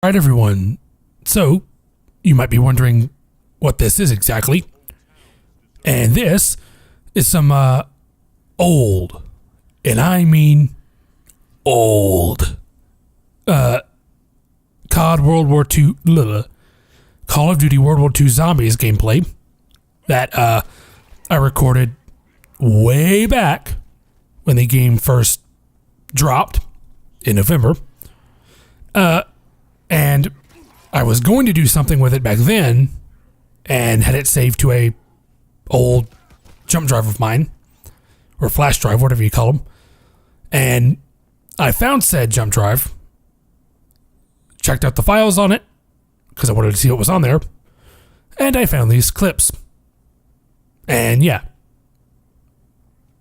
All right, everyone. So, you might be wondering what this is exactly. And this is some old, and I mean old, COD World War II, Call of Duty World War II Zombies gameplay that I recorded way back when the game first dropped in November. And I was going to do something with it back then and had it saved to a old jump drive of mine, or flash drive, whatever you call them. And I found said jump drive, checked out the files on it because I wanted to see what was on there, and I found these clips. And yeah.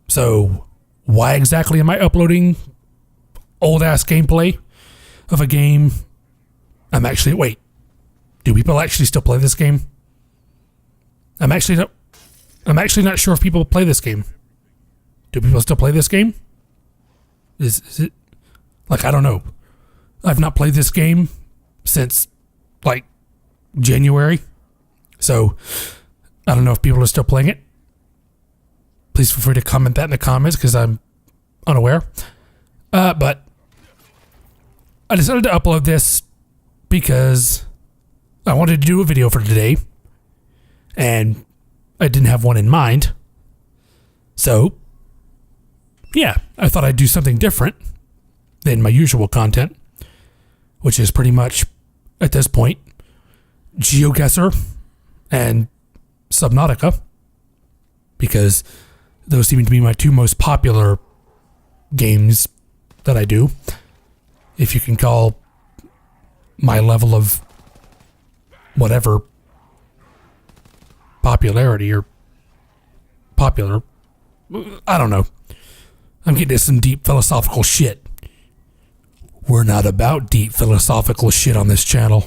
So why exactly am I uploading old ass gameplay of a game? Wait, do people actually still play this game? I'm actually not sure if people play this game. Do people still play this game? Is it, I don't know. I've not played this game since, January. So, I don't know if people are still playing it. Please feel free to comment that in the comments because I'm unaware. But I decided to upload this because I wanted to do a video for today and I didn't have one in mind. So, yeah, I thought I'd do something different than my usual content, which is pretty much, at this point, GeoGuessr and Subnautica, because those seem to be my two most popular games that I do, if you can call my level of whatever popularity or popular. I don't know. I'm getting into some deep philosophical shit. We're not about deep philosophical shit on this channel.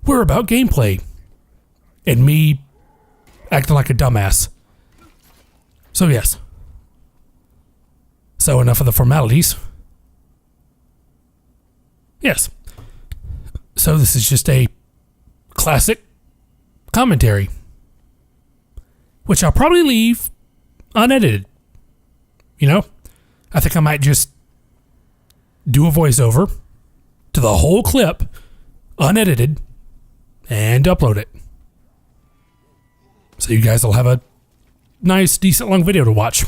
We're about gameplay. And me acting like a dumbass. So yes. So enough of the formalities. Yes. So this is just a classic commentary, which I'll probably leave unedited. You know, I think I might just do a voiceover to the whole clip, unedited, and upload it. So you guys will have a nice, decent long video to watch.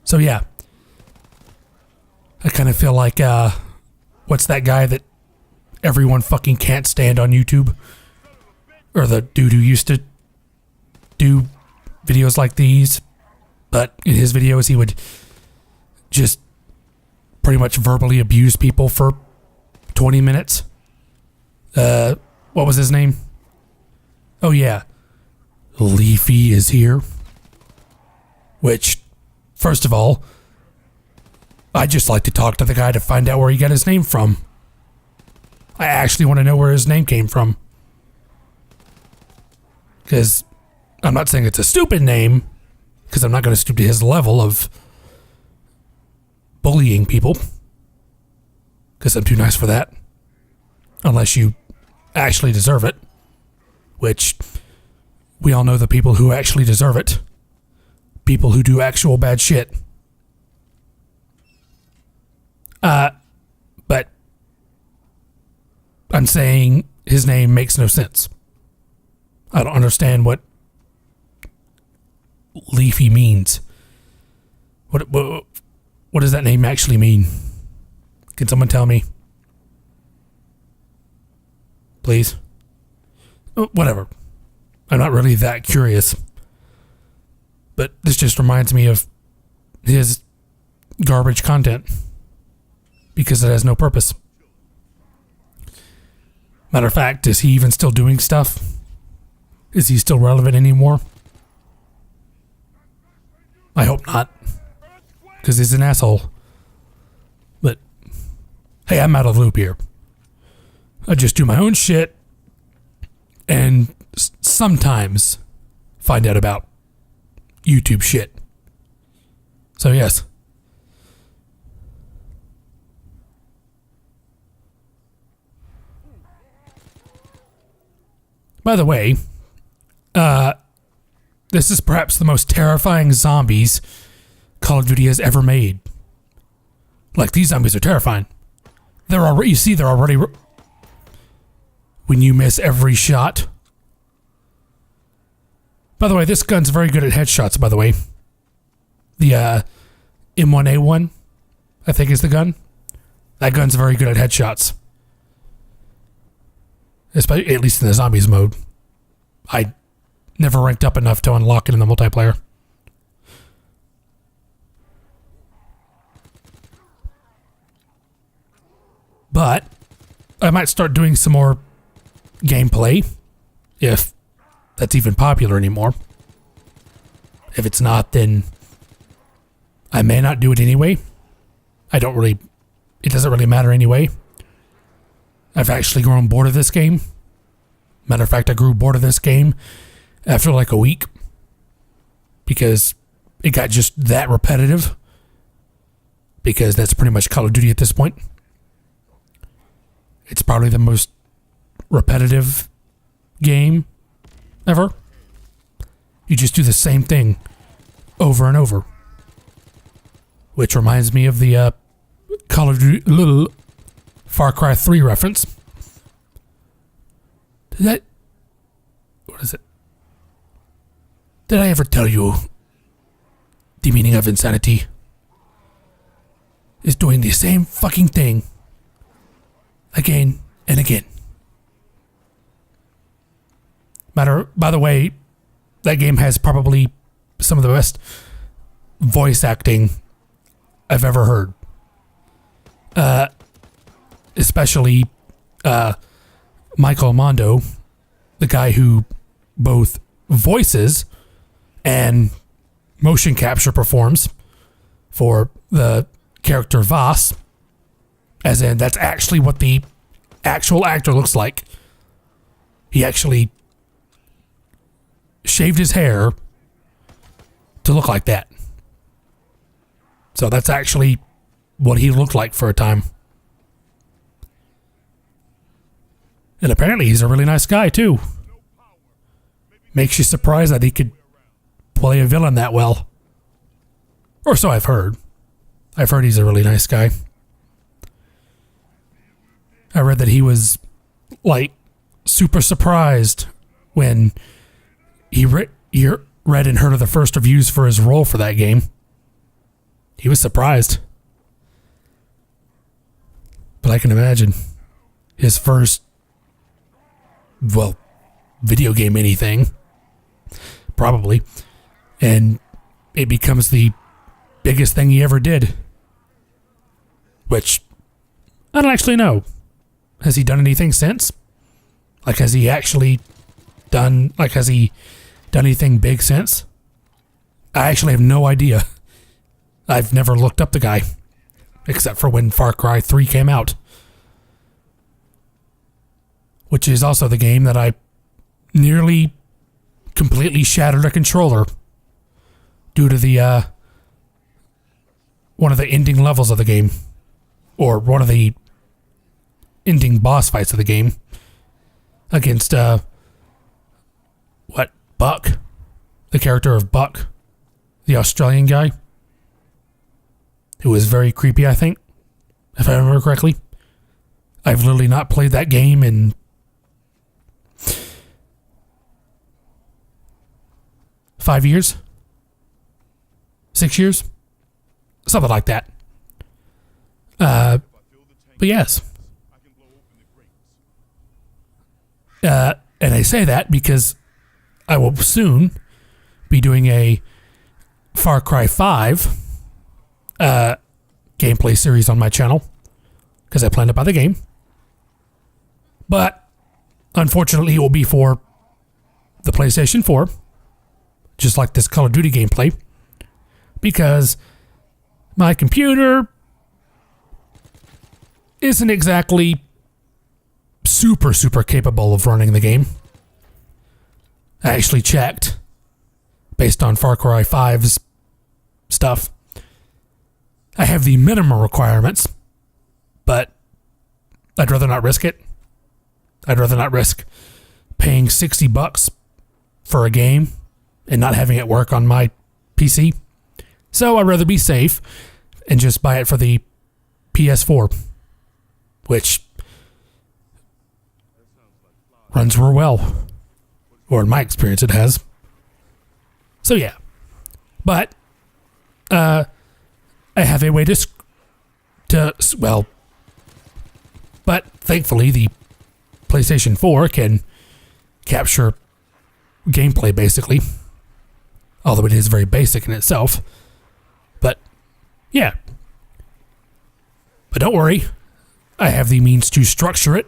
So yeah, I kind of feel like, what's that guy that everyone fucking can't stand on YouTube? Or the dude who used to do videos like these, but in his videos he would just pretty much verbally abuse people for 20 minutes. What was his name? Oh yeah, Leafy is here. Which, first of all, I just like to talk to the guy to find out where he got his name from. I actually want to know where his name came from. Because I'm not saying it's a stupid name, because I'm not going to stoop to his level of bullying people. Because I'm too nice for that. Unless you actually deserve it. Which, we all know the people who actually deserve it. People who do actual bad shit. But I'm saying his name makes no sense. I don't understand what Leafy means. What does that name actually mean? Can someone tell me? Please? Whatever. I'm not really that curious. But this just reminds me of his garbage content. Because it has no purpose. Matter of fact, is he even still doing stuff? Is he still relevant anymore? I hope not. Because he's an asshole. But, hey, I'm out of the loop here. I just do my own shit and sometimes find out about YouTube shit. So yes. By the way, this is perhaps the most terrifying zombies Call of Duty has ever made. Like, these zombies are terrifying. They're already, you see, they're already, when you miss every shot. By the way, this gun's very good at headshots, by the way. The M1A1, I think is the gun. That gun's very good at headshots. Especially, at least in the zombies mode. I never ranked up enough to unlock it in the multiplayer. But I might start doing some more gameplay, if that's even popular anymore. If it's not, then I may not do it anyway. It doesn't really matter anyway. I've actually grown bored of this game. Matter of fact, I grew bored of this game after like a week because it got just that repetitive, because that's pretty much Call of Duty at this point. It's probably the most repetitive game ever. You just do the same thing over and over. Which reminds me of the Call of Duty Far Cry 3 reference. What is it? Did I ever tell you the meaning of insanity is doing the same fucking thing again and again? By the way, that game has probably some of the best voice acting I've ever heard. Especially Michael Mondo, the guy who both voices and motion capture performs for the character Voss. As in, that's actually what the actual actor looks like. He actually shaved his hair to look like that. So that's actually what he looked like for a time. And apparently he's a really nice guy too. Makes you surprised that he could play a villain that well. Or so I've heard. I've heard he's a really nice guy. I read that he was like super surprised when he read and heard of the first reviews for his role for that game. He was surprised. But I can imagine his first, well, video game anything, probably, and it becomes the biggest thing he ever did. Which, I don't actually know. Has he done anything since? Like, has he done anything big since? I actually have no idea. I've never looked up the guy, except for when Far Cry 3 came out. Which is also the game that I nearly completely shattered a controller due to the one of the ending levels of the game, or one of the ending boss fights of the game against Buck, the character of Buck, the Australian guy, who was very creepy, I think, if I remember correctly. I've literally not played that game in $5 years, 6 years, something like that. But yes. And I say that because I will soon be doing a Far Cry 5 gameplay series on my channel, because I plan to buy the game. But unfortunately, it will be for the PlayStation 4, just like this Call of Duty gameplay, because my computer isn't exactly super capable of running the game. I actually checked based on Far Cry 5's stuff. I have the minimum requirements, but I'd rather not risk it. I'd rather not risk paying $60 for a game and not having it work on my PC. So I'd rather be safe and just buy it for the PS4, which runs real well. Or in my experience, it has. So yeah. But I have a way but thankfully the PlayStation 4 can capture gameplay basically. Although it is very basic in itself. But yeah. But don't worry. I have the means to structure it.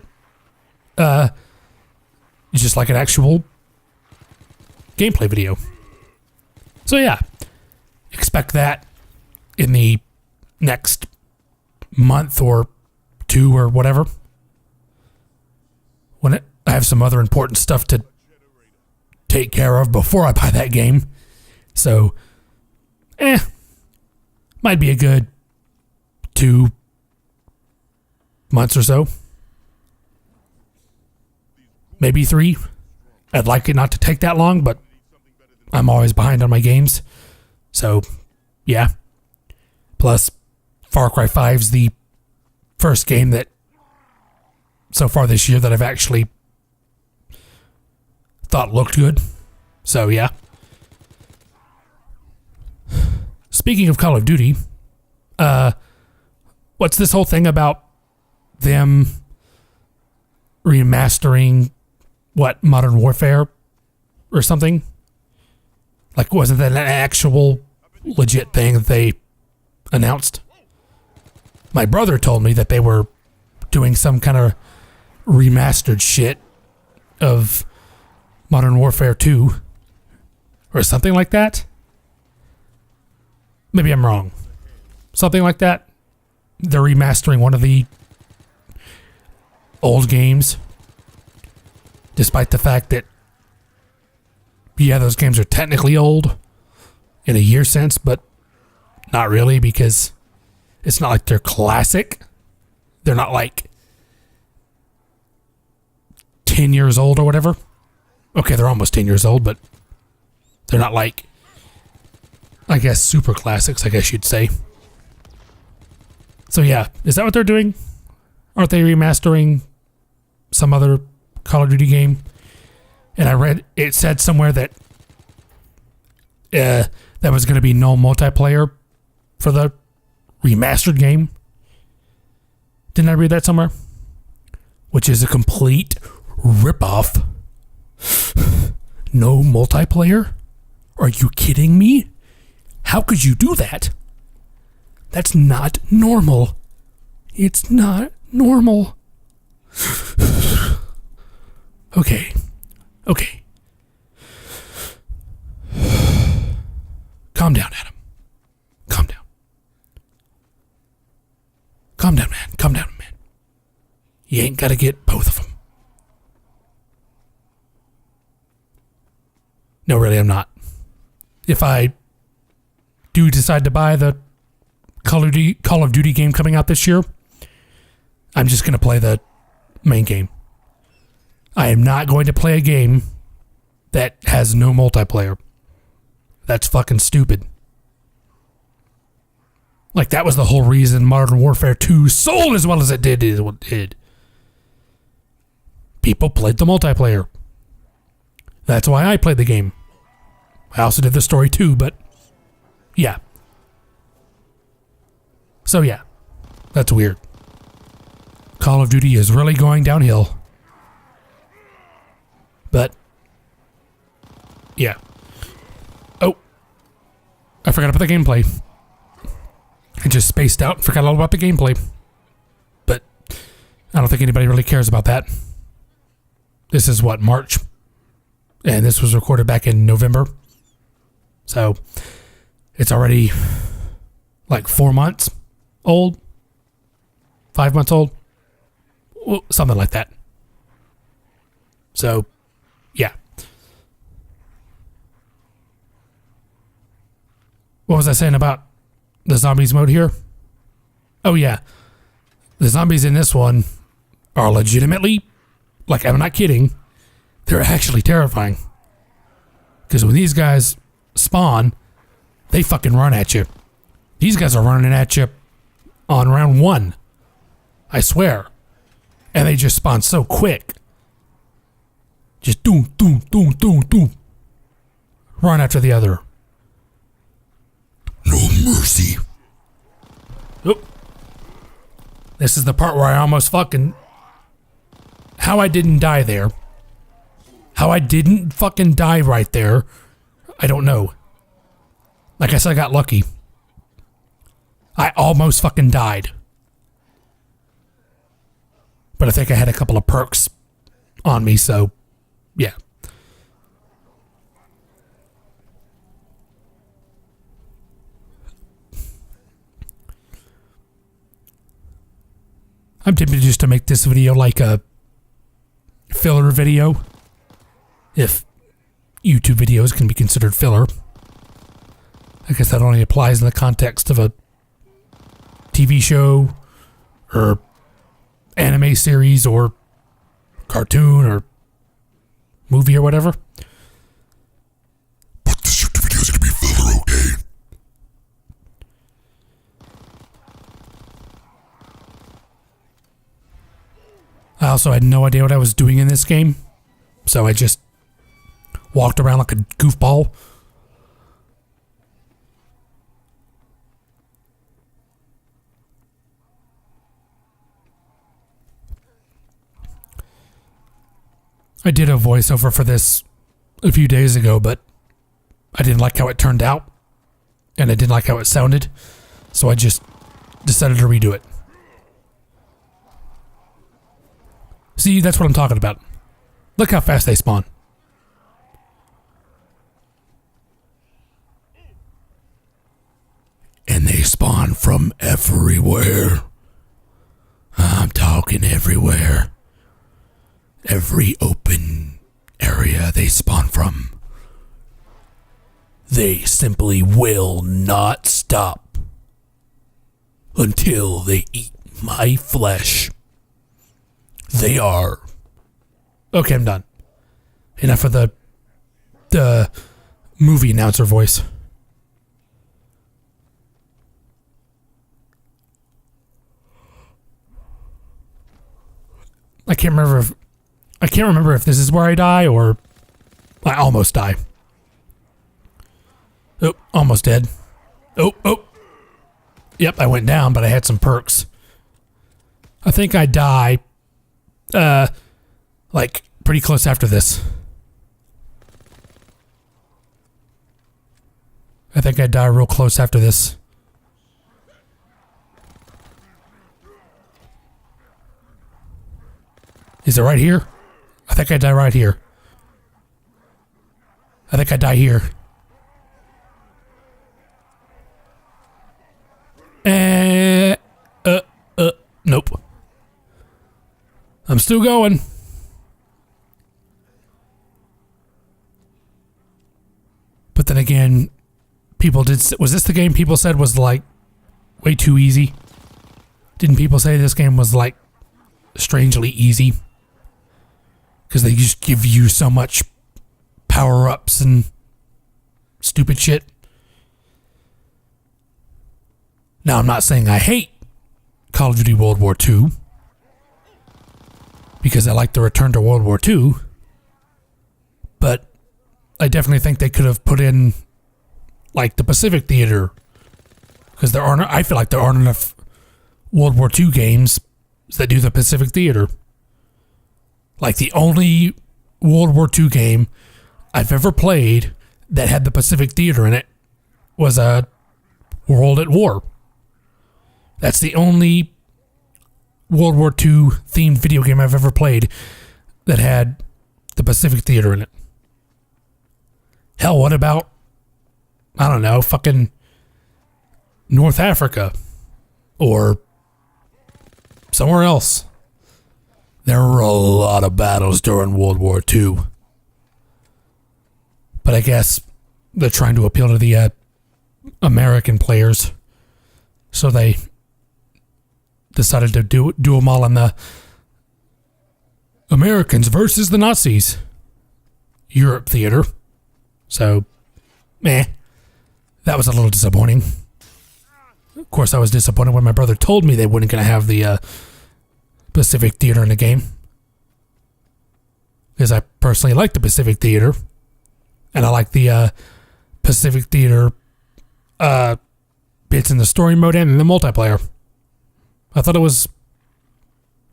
Just like an actual gameplay video. So yeah. Expect that in the next month or two or whatever. I have some other important stuff to take care of before I buy that game. So, might be a good 2 months or so. Maybe 3. I'd like it not to take that long, but I'm always behind on my games. So, yeah. Plus, Far Cry 5's the first game that so far this year that I've actually thought looked good. So, yeah. Speaking of Call of Duty, what's this whole thing about them remastering Modern Warfare or something? Like, wasn't that an actual legit thing that they announced? My brother told me that they were doing some kind of remastered shit of Modern Warfare 2 or something like that. Maybe I'm wrong. Something like that. They're remastering one of the old games, despite the fact that, yeah, those games are technically old in a year sense, but not really, because it's not like they're classic. They're not like 10 years old or whatever. Okay, they're almost 10 years old, but they're not like, I guess, super classics, I guess you'd say. So yeah, is that what they're doing? Aren't they remastering some other Call of Duty game? And I read, it said somewhere that there was going to be no multiplayer for the remastered game. Didn't I read that somewhere? Which is a complete ripoff. No multiplayer? Are you kidding me? How could you do that? That's not normal. It's not normal. Okay. Calm down, Adam. Calm down. Calm down, man. Calm down, man. You ain't gotta get both of them. No, really, I'm not. If I do decide to buy the Call of Duty game coming out this year, I'm just going to play the main game. I am not going to play a game that has no multiplayer. That's fucking stupid. Like, that was the whole reason Modern Warfare 2 sold as well as it did. People played the multiplayer. That's why I played the game. I also did the story too, but yeah. So yeah, that's weird. Call of Duty is really going downhill. But yeah. Oh, I forgot about the gameplay. I just spaced out and forgot all about the gameplay. But I don't think anybody really cares about that. This is what, March? And this was recorded back in November. So it's already like 4 months old, 5 months old, well, something like that. So, yeah. What was I saying about the zombies mode here? Oh, yeah. The zombies in this one are legitimately, like, I'm not kidding, They're actually terrifying. Because when these guys spawn, they fucking run at you. These guys are running at you on round 1. I swear. And they just spawn so quick. Just doom, doom, doom, doom, doom. Run after the other. No mercy. Oop. This is the part where I almost fucking... How I didn't die there. How I didn't fucking die right there, I don't know. Like I said, I got lucky. I almost fucking died. But I think I had a couple of perks on me, so yeah. I'm tempted just to make this video like a filler video. If YouTube videos can be considered filler. I guess that only applies in the context of a TV show or anime series or cartoon or movie or whatever. But this YouTube video is going to be filler, okay? I also had no idea what I was doing in this game, so I just walked around like a goofball. I did a voiceover for this a few days ago, but I didn't like how it turned out, and I didn't like how it sounded, so I just decided to redo it. See, that's what I'm talking about. Look how fast they spawn. And they spawn from everywhere. I'm talking everywhere. Every open area they spawn from. They simply will not stop until they eat my flesh. They are... Okay, I'm done. Enough of the movie announcer voice. I can't remember if this is where I die or I almost die. Oh, almost dead. Oh. Yep, I went down, but I had some perks. I think I die like pretty close after this. I think I die real close after this. Is it right here? I think I die right here. I think I die here. Nope. I'm still going. But then again, people did... Was this the game people said was like way too easy? Didn't people say this game was like strangely easy? Because they just give you so much power-ups and stupid shit. Now, I'm not saying I hate Call of Duty World War II, because I like the return to World War II, but I definitely think they could have put in like the Pacific Theater, because I feel like there aren't enough World War II games that do the Pacific Theater. Like the only World War II game I've ever played that had the Pacific Theater in it was a World at War. That's the only World War II themed video game I've ever played that had the Pacific Theater in it. Hell, what about, I don't know, fucking North Africa or somewhere else? There were a lot of battles during World War II. But I guess they're trying to appeal to the American players. So they decided to do them all on the Americans versus the Nazis. Europe theater. So, meh. That was a little disappointing. Of course, I was disappointed when my brother told me they weren't going to have the Pacific Theater in the game. Because I personally like the Pacific Theater. And I like the Pacific Theater bits in the story mode and in the multiplayer. I thought it was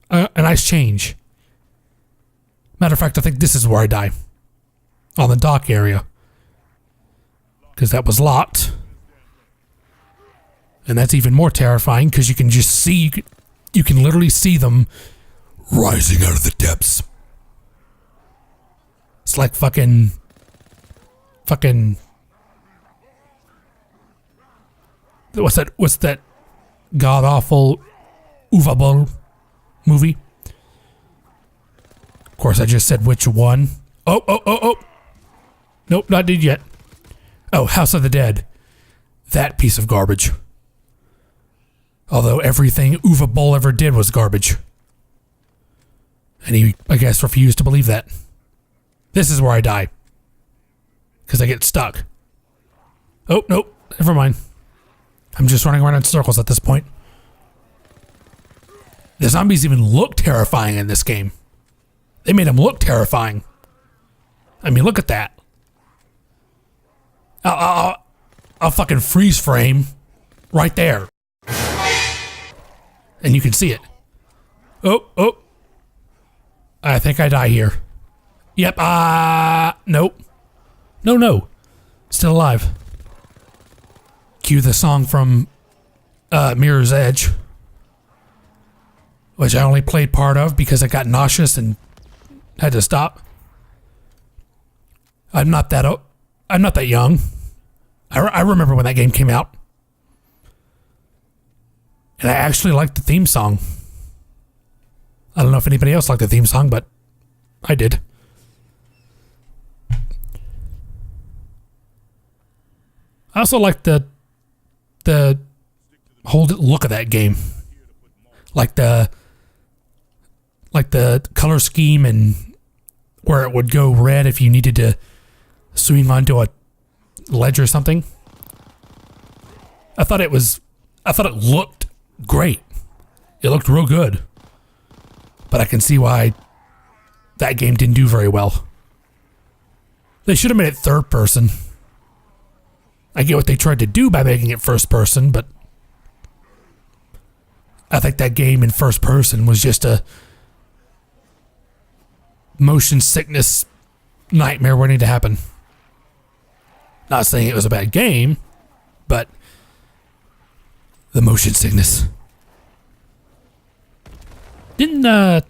a nice change. Matter of fact, I think this is where I die. On the dock area. Because that was locked. And that's even more terrifying because you can just see, you can literally see them rising out of the depths. It's like fucking what's that god awful WWll movie? Of course, I just said which one. Oh. Nope, not did yet. Oh, House of the Dead. That piece of garbage. Although everything WWll ever did was garbage. And he, I guess, refused to believe that. This is where I die. Because I get stuck. Oh, nope. Never mind. I'm just running around in circles at this point. The zombies even look terrifying in this game. They made them look terrifying. I mean, look at that. I'll fucking freeze frame right there. And you can see it. Oh. I think I die here. Yep, nope. No. Still alive. Cue the song from Mirror's Edge. Which I only played part of because I got nauseous and had to stop. I'm not that young. I remember when that game came out. And I actually liked the theme song. I don't know if anybody else liked the theme song, but I did. I also liked the whole look of that game. Like the color scheme and where it would go red if you needed to swing onto a ledge or something. I thought it looked great. It looked real good. But I can see why that game didn't do very well. They should have made it third person. I get what they tried to do by making it first person, but I think that game in first person was just a motion sickness nightmare waiting to happen. Not saying it was a bad game, but the motion sickness. Didn't oh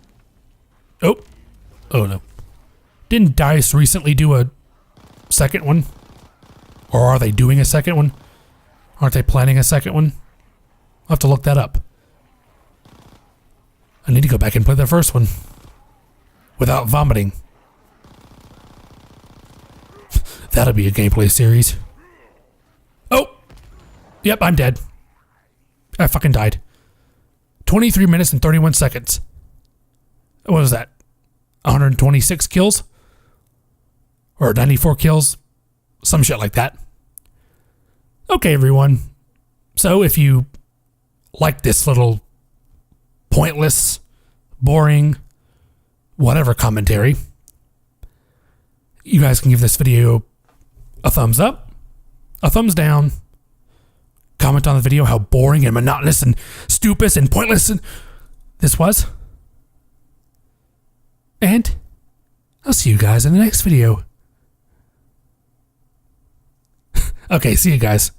no. Didn't DICE recently do a second one? Or are they doing a second one? Aren't they planning a second one? I'll have to look that up. I need to go back and play the first one. Without vomiting. That'll be a gameplay series. Oh! Yep, I'm dead. I fucking died. 23 minutes and 31 seconds. What was that? 126 kills? Or 94 kills? Some shit like that. Okay, everyone. So if you like this little pointless, boring, whatever commentary, you guys can give this video a thumbs up, a thumbs down, comment on the video how boring and monotonous and stupid and pointless this was. And I'll see you guys in the next video. Okay, see you guys.